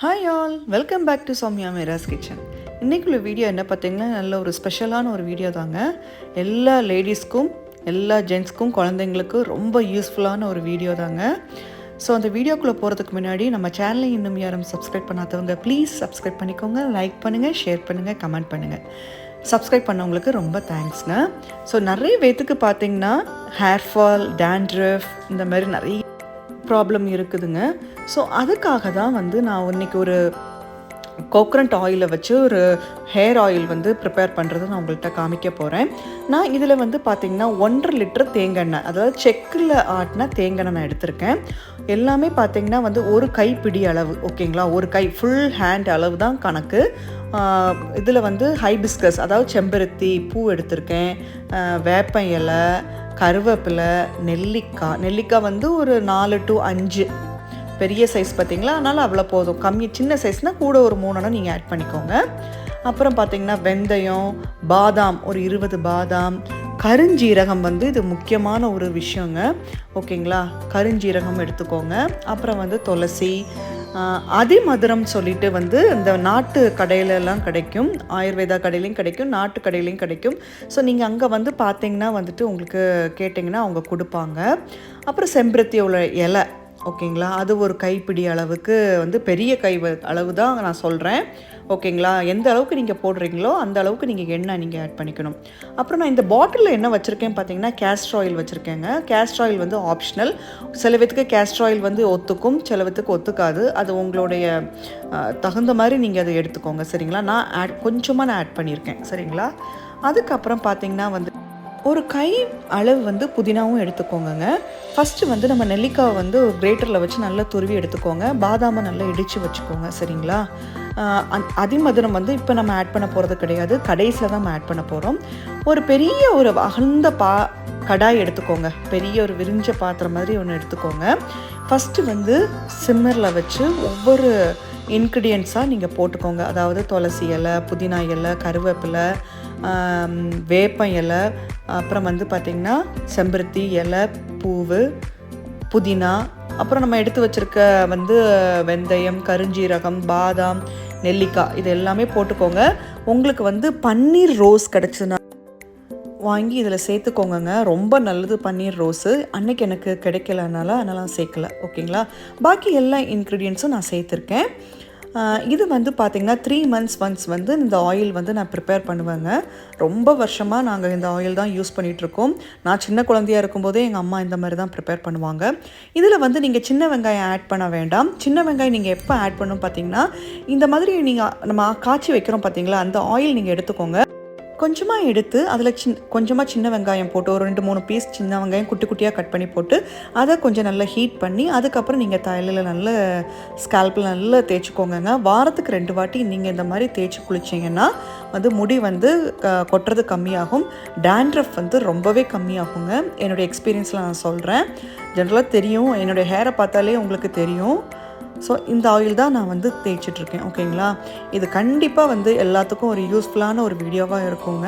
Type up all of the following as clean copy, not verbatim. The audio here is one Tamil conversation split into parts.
Hi all, welcome back to Soumya Meera's kitchen. இன்றைக்குள்ள வீடியோ என்ன பார்த்தீங்கன்னா, நல்ல ஒரு ஸ்பெஷலான ஒரு வீடியோ தாங்க. எல்லா லேடிஸ்க்கும் எல்லா ஜென்ட்ஸ்க்கும் குழந்தைங்களுக்கும் ரொம்ப யூஸ்ஃபுல்லான ஒரு வீடியோ தாங்க. ஸோ அந்த வீடியோக்குள்ளே போகிறதுக்கு முன்னாடி நம்ம சேனலை இன்னும் யாரும் சப்ஸ்கிரைப் பண்ணாதவங்க ப்ளீஸ் சப்ஸ்கிரைப் பண்ணிக்கோங்க. லைக் பண்ணுங்கள், ஷேர் பண்ணுங்கள், கமெண்ட் பண்ணுங்கள். சப்ஸ்கிரைப் பண்ணவங்களுக்கு ரொம்ப தேங்க்ஸ்ங்க. ஸோ நிறைய பேத்துக்கு பார்த்திங்கன்னா ஹேர் ஃபால், டேண்ட்ரஃப் இந்த மாதிரி நிறைய ப்ராப்ளம் இருக்குதுங்க. ஸோ அதுக்காக தான் நான் இன்றைக்கி ஒரு கோகனட் ஆயிலை வச்சு ஒரு ஹேர் ஆயில் ப்ரிப்பேர் பண்ணுறது நான் உங்கள்கிட்ட காமிக்க போகிறேன். நான் இதில் பார்த்திங்கன்னா 1.5 லிட்டர் தேங்காய், அதாவது செக்கில் ஆட்டின தேங்காய் நான் எடுத்திருக்கேன். எல்லாமே பார்த்திங்கன்னா ஒரு கைப்பிடி அளவு, ஓகேங்களா? ஒரு கை ஃபுல் ஹேண்ட் அளவு தான் கணக்கு. இதில் ஹைபிஸ்கஸ், அதாவது செம்பருத்தி பூ எடுத்திருக்கேன், வேப்ப இலை, கருவேப்பிலை, நெல்லிக்காய் ஒரு 4 to 5 பெரிய சைஸ் பார்த்திங்களா, அதனால் அவ்வளோ போதும். சின்ன சைஸ்னால் கூட ஒரு 3 நீங்கள் ஆட் பண்ணிக்கோங்க. அப்புறம் பார்த்திங்கன்னா வெந்தயம், பாதாம் ஒரு 20 பாதாம், கருஞ்சீரகம் இது முக்கியமான ஒரு விஷயங்க, ஓகேங்களா? கருஞ்சீரகம் எடுத்துக்கோங்க. அப்புறம் துளசி, அதிமதுரம் சொல்லிட்டு இந்த நாட்டு கடையிலலாம் கிடைக்கும், ஆயுர்வேதா கடையிலையும் கிடைக்கும், நாட்டு கடையிலையும் கிடைக்கும். ஸோ நீங்கள் அங்கே பார்த்தீங்கன்னா உங்களுக்கு கேட்டிங்கன்னா அவங்க கொடுப்பாங்க. அப்புறம் செம்பருத்தியோட இலை, ஓகேங்களா? அது ஒரு கைப்பிடி அளவுக்கு, பெரிய கை அளவு தான் நான் சொல்கிறேன், ஓகேங்களா? எந்த அளவுக்கு நீங்கள் போடுறீங்களோ அந்த அளவுக்கு நீங்கள் எண்ணெய் நீங்கள் ஆட் பண்ணிக்கணும். அப்புறம் நான் இந்த பாட்டிலில் என்ன வச்சுருக்கேன் பார்த்தீங்கன்னா, கேஸ்டர் ஆயில் வச்சுருக்கேங்க. Castor oil optional. சில பேத்துக்கு கேஸ்டர் ஆயில் ஒத்துக்கும், சில பேத்துக்கு ஒத்துக்காது. அது உங்களுடைய தகுந்த மாதிரி நீங்கள் அதை எடுத்துக்கோங்க, சரிங்களா? நான் கொஞ்சமாக நான் ஆட் பண்ணியிருக்கேன், சரிங்களா? அதுக்கப்புறம் பார்த்தீங்கன்னா ஒரு கை அளவு புதினாவும் எடுத்துக்கோங்க. ஃபஸ்ட்டு நம்ம நெல்லிக்காவை ஒரு கிரேட்டரில் வச்சு நல்லா துருவி எடுத்துக்கோங்க. பாதாமை நல்லா இடித்து வச்சுக்கோங்க, சரிங்களா? அதிமதுரம் இப்போ நம்ம ஆட் பண்ண போகிறது கிடையாது, கடைசியில் தான் நம்ம ஆட் பண்ண போகிறோம். ஒரு பெரிய ஒரு அகழ்ந்த கடாய் எடுத்துக்கோங்க, பெரிய ஒரு விரிஞ்ச பாத்திரம் மாதிரி ஒன்று எடுத்துக்கோங்க. ஃபஸ்ட்டு சிம்மரில் வச்சு ஒவ்வொரு இன்க்ரீடியன்ட்ஸாக நீங்கள் போட்டுக்கோங்க. அதாவது துளசி இலை, புதினா இலை, கருவேப்பிலை, வேப்ப இலை, அப்புறம் பார்த்திங்கன்னா செம்பருத்தி இலை, பூவு, புதினா, அப்புறம் நம்ம எடுத்து வச்சுருக்க வெந்தயம், கருஞ்சீரகம், பாதாம், நெல்லிக்காய், இது எல்லாமே போட்டுக்கோங்க. உங்களுக்கு பன்னீர் ரோஸ் கிடச்சுன்னா வாங்கி இதில் சேர்த்துக்கோங்க, ரொம்ப நல்லது பன்னீர் ரோஸு. அன்றைக்கி எனக்கு கிடைக்கலனால அதனால் சேர்க்கல, ஓகேங்களா? பாக்கி எல்லா இன்க்ரீடியன்ஸும் நான் சேர்த்துருக்கேன். இது பார்த்திங்கன்னா 3 months ஒன்ஸ் இந்த ஆயில் நான் ப்ரிப்பேர் பண்ணுவேங்க. ரொம்ப வருஷமாக நாங்கள் இந்த ஆயில் தான் யூஸ் பண்ணிகிட்ருக்கோம். நான் சின்ன குழந்தையாக இருக்கும்போதே எங்கள் அம்மா இந்த மாதிரி தான் ப்ரிப்பேர் பண்ணுவாங்க. இதில் நீங்கள் சின்ன வெங்காயம் ஆட் பண்ண வேண்டாம். சின்ன வெங்காயம் நீங்கள் எப்போ ஆட் பண்ணணும் பார்த்திங்கன்னா, இந்த மாதிரி நம்ம காய்ச்சி வைக்கிறோம் பார்த்திங்களா, அந்த ஆயில் நீங்கள் எடுத்துக்கோங்க. கொஞ்சமாக எடுத்து அதில் கொஞ்சமாக சின்ன வெங்காயம் போட்டு ஒரு 2-3 பீஸ் சின்ன வெங்காயம் குட்டி குட்டியாக கட் பண்ணி போட்டு அதை கொஞ்சம் நல்லா ஹீட் பண்ணி அதுக்கப்புறம் நீங்கள் தலையில் நல்ல ஸ்கேல்பில் நல்லா தேய்ச்சிக்கோங்க. வாரத்துக்கு 2 வாட்டி நீங்கள் இந்த மாதிரி தேய்ச்சி குளிச்சிங்கன்னா முடி கொட்டுறது கம்மியாகும், டேண்ட்ரஃப் ரொம்பவே கம்மியாகுங்க. என்னுடைய எக்ஸ்பீரியன்ஸில் நான் சொல்கிறேன். ஜென்ரலாக தெரியும், என்னுடைய ஹேரை பார்த்தாலே உங்களுக்கு தெரியும். ஸோ இந்த ஆயில் தான் நான் தேய்ச்சிட்ருக்கேன், ஓகேங்களா? இது கண்டிப்பாக எல்லாத்துக்கும் ஒரு யூஸ்ஃபுல்லான ஒரு வீடியோவாக இருக்குங்க.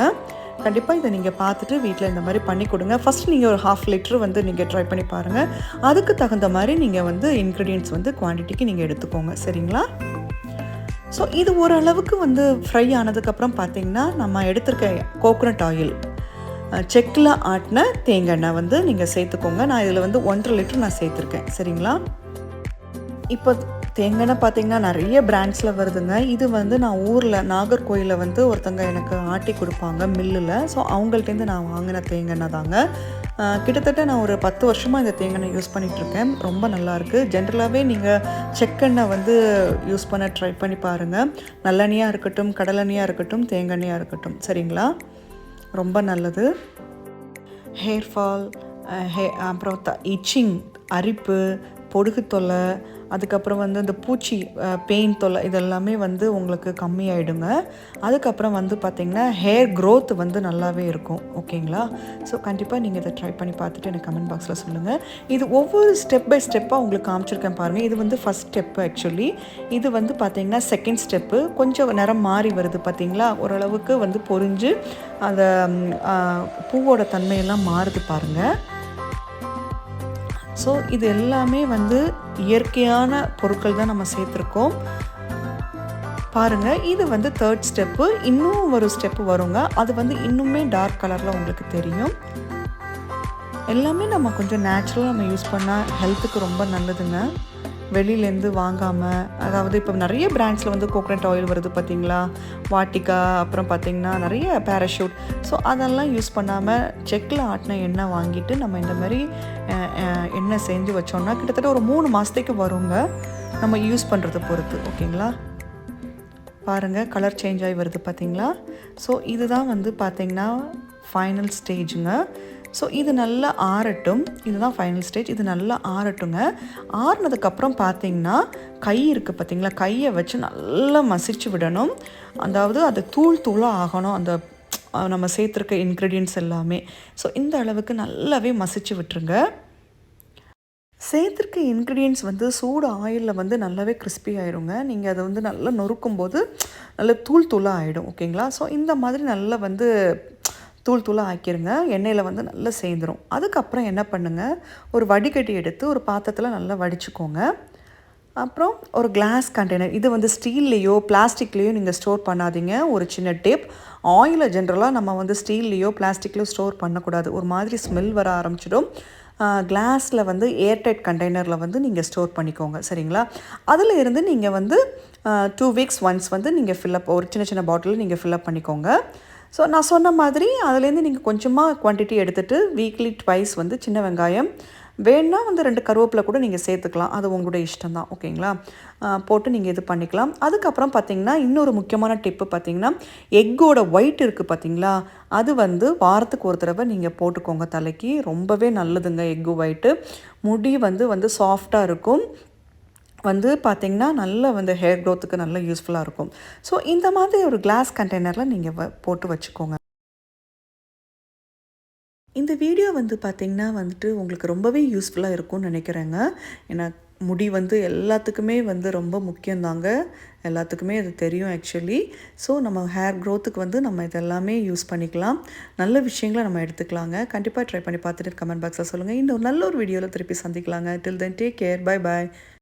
கண்டிப்பாக இதை நீங்கள் பார்த்துட்டு வீட்டில் இந்த மாதிரி பண்ணி கொடுங்க. ஃபஸ்ட் நீங்கள் ஒரு 1/2 லிட்டர் நீங்கள் ட்ரை பண்ணி பாருங்கள். அதுக்கு தகுந்த மாதிரி நீங்கள் இன்க்ரீடியன்ட்ஸ் குவான்டிட்டிக்கு நீங்கள் எடுத்துக்கோங்க, சரிங்களா? ஸோ இது ஓரளவுக்கு ஃப்ரை ஆனதுக்கப்புறம் பார்த்திங்கன்னா நம்ம எடுத்திருக்க கோகனட் ஆயில், செக்கில் ஆட்டின தேங்காய் எண்ணெய் நீங்கள் சேர்த்துக்கோங்க. நான் இதில் 1.5 லிட்டர் நான் சேர்த்துருக்கேன், சரிங்களா? இப்போ தேங்காய் பார்த்திங்கன்னா நிறைய பிராண்ட்ஸில் வருதுங்க. இது நான் ஊரில் நாகர்கோயிலில் ஒருத்தங்க எனக்கு ஆட்டி கொடுப்பாங்க மில்லில். ஸோ அவங்கள்ட்டேருந்து நான் வாங்கின தேங்காய் தாங்க. கிட்டத்தட்ட நான் ஒரு 10 வருஷமாக இந்த தேங்காய் யூஸ் பண்ணிகிட்ருக்கேன். ரொம்ப நல்லாயிருக்கு. ஜென்ரலாகவே நீங்கள் செக்கெண்ணெய் யூஸ் பண்ண ட்ரை பண்ணி பாருங்கள். நல்லெண்ணெயாக இருக்கட்டும், கடலெண்ணெயாக இருக்கட்டும், தேங்காய்யாக இருக்கட்டும், சரிங்களா? ரொம்ப நல்லது. ஹேர் ஃபால், அப்புறம் இச்சிங், அரிப்பு, பொடுகு தொல்லை, அதுக்கப்புறம் இந்த பூச்சி பெயின் தொல்லை, இதெல்லாமே உங்களுக்கு கம்மியாயிடுங்க. அதுக்கப்புறம் பார்த்திங்கன்னா ஹேர் க்ரோத் நல்லாவே இருக்கும், ஓகேங்களா? ஸோ கண்டிப்பாக நீங்கள் இதை ட்ரை பண்ணி பார்த்துட்டு எனக்கு கமெண்ட் பாக்ஸில் சொல்லுங்கள். இது ஒவ்வொரு ஸ்டெப் பை ஸ்டெப்பாக உங்களுக்கு காமிச்சிருக்கேன் பாருங்கள். இது ஃபஸ்ட் ஸ்டெப்பு. ஆக்சுவலி இது பார்த்திங்கன்னா செகண்ட் ஸ்டெப்பு. கொஞ்சம் நிறம் மாறி வருது பார்த்திங்களா, ஓரளவுக்கு பொரிஞ்சு அந்த பூவோட தன்மையெல்லாம் மாறுது பாருங்கள். ஸோ இது எல்லாமே இயற்கையான பொருட்கள் தான் நம்ம சேர்த்துருக்கோம். பாருங்கள், இது வந்து 3rd ஸ்டெப்பு. இன்னும் ஒரு ஸ்டெப்பு வருங்க. அது வந்து இன்னுமே டார்க் கலரில் உங்களுக்கு தெரியும். எல்லாமே நம்ம கொஞ்சம் நேச்சுரலாக நம்ம யூஸ் பண்ணால் ஹெல்த்துக்கு ரொம்ப நல்லதுங்க. வெளியிலேருந்து வாங்காமல், அதாவது இப்போ நிறைய பிராண்ட்ஸில் வந்து கோகனட் ஆயில் வருது பார்த்தீங்களா, வாட்டிகா, அப்புறம் பார்த்திங்கன்னா நிறைய பேராஷூட். ஸோ அதெல்லாம் யூஸ் பண்ணாமல் செக்கில் ஆட்டின எண்ணெய் வாங்கிட்டு நம்ம இந்த மாதிரி எண்ணெய் செஞ்சு வச்சோம்னா கிட்டத்தட்ட ஒரு 3 மாதத்துக்கு வருங்க, நம்ம யூஸ் பண்ணுறதை பொறுத்து. ஓகேங்களா, பாருங்கள் கலர் சேஞ்ச் ஆகி வருது பார்த்தீங்களா. ஸோ இதுதான் வந்து பார்த்திங்கன்னா ஃபைனல் ஸ்டேஜுங்க. ஸோ இது நல்லா ஆறட்டும். இதுதான் ஃபைனல் ஸ்டேஜ். இது நல்லா ஆறட்டுங்க. ஆறுனதுக்கப்புறம் பார்த்திங்கன்னா கை இருக்குது பார்த்திங்களா, கையை வச்சு நல்லா மசிச்சு விடணும். அதாவது அது தூள் தூளாக ஆகணும், அந்த நம்ம சேர்த்துருக்க இன்க்ரீடியன்ட்ஸ் எல்லாமே. ஸோ இந்த அளவுக்கு நல்லாவே மசிச்சு விட்டுருங்க. சேர்த்துருக்க இன்க்ரீடியன்ட்ஸ் வந்து சூடு ஆயிலில் வந்து நல்லாவே கிறிஸ்பி ஆகிடுங்க. நீங்கள் அதை வந்து நல்லா நொறுக்கும் போது நல்லா தூள் தூளாக ஆகிடும். ஓகேங்களா, ஸோ இந்த மாதிரி நல்லா வந்து தூள் தூளாக ஆக்கிடுங்க. எண்ணெயில் வந்து நல்லா சேர்ந்துடும். அதுக்கப்புறம் என்ன பண்ணுங்கள், ஒரு வடிகட்டி எடுத்து ஒரு பாத்திரத்தில் நல்லா வடிச்சுக்கோங்க. அப்புறம் ஒரு கிளாஸ் கண்டெய்னர், இது வந்து ஸ்டீல்லையோ பிளாஸ்டிக்லேயோ நீங்கள் ஸ்டோர் பண்ணாதீங்க. ஒரு சின்ன டிப், ஆயிலை ஜென்ரலாக நம்ம வந்து ஸ்டீல்லையோ பிளாஸ்டிக்லேயோ ஸ்டோர் பண்ணக்கூடாது. ஒரு மாதிரி ஸ்மெல் வர ஆரம்பிச்சிடும். கிளாஸில் வந்து ஏர்டைட் கண்டெய்னரில் வந்து நீங்கள் ஸ்டோர் பண்ணிக்கோங்க. சரிங்களா, அதில் இருந்து நீங்கள் வந்து 2 வீக்ஸ் ஒன்ஸ் வந்து நீங்கள் ஃபில்லப், ஒரு சின்ன சின்ன பாட்டில் நீங்கள் ஃபில்லப் பண்ணிக்கோங்க. ஸோ நான் சொன்ன மாதிரி அதுலேருந்து நீங்கள் கொஞ்சமாக குவான்டிட்டி எடுத்துகிட்டு வீக்லி ட்வைஸ் வந்து சின்ன வெங்காயம், வேணுன்னா வந்து 2 கருவேப்பிலை கூட நீங்கள் சேர்த்துக்கலாம். அது உங்களோட இஷ்டம் தான். ஓகேங்களா, போட்டு நீங்கள் இது பண்ணிக்கலாம். அதுக்கப்புறம் பார்த்திங்கன்னா இன்னொரு முக்கியமான டிப்பு பார்த்திங்கன்னா, எக்கோட ஒயிட் இருக்குது பார்த்திங்களா, அது வந்து வாரத்துக்கு ஒரு தடவை நீங்கள் போட்டுக்கோங்க தலைக்கு. ரொம்பவே நல்லதுங்க எக்கு ஒயிட்டு. முடி வந்து சாஃப்டாக இருக்கும். வந்து பார்த்திங்கன்னா நல்லா வந்து ஹேர் க்ரோத்துக்கு நல்லா யூஸ்ஃபுல்லாக இருக்கும். ஸோ இந்த மாதிரி ஒரு கிளாஸ் கண்டெய்னரில் நீங்கள் போட்டு வச்சுக்கோங்க. இந்த வீடியோ வந்து பார்த்திங்கன்னா வந்துட்டு உங்களுக்கு ரொம்பவே யூஸ்ஃபுல்லாக இருக்கும்னு நினைக்கிறேங்க. ஏன்னா முடி வந்து எல்லாத்துக்குமே வந்து ரொம்ப முக்கியம்தாங்க. எல்லாத்துக்குமே அது தெரியும் ஆக்சுவலி. ஸோ நம்ம ஹேர் க்ரோத்துக்கு வந்து நம்ம இதெல்லாமே யூஸ் பண்ணிக்கலாம். நல்ல விஷயங்களை நம்ம எடுத்துக்கலாங்க. கண்டிப்பாக ட்ரை பண்ணி பார்த்துட்டு கமெண்ட் பாக்ஸில் சொல்லுங்கள். இன்னும் நல்ல ஒரு வீடியோவில் திருப்பி சந்திக்கலாங்க. Till then take care. Bye பாய்.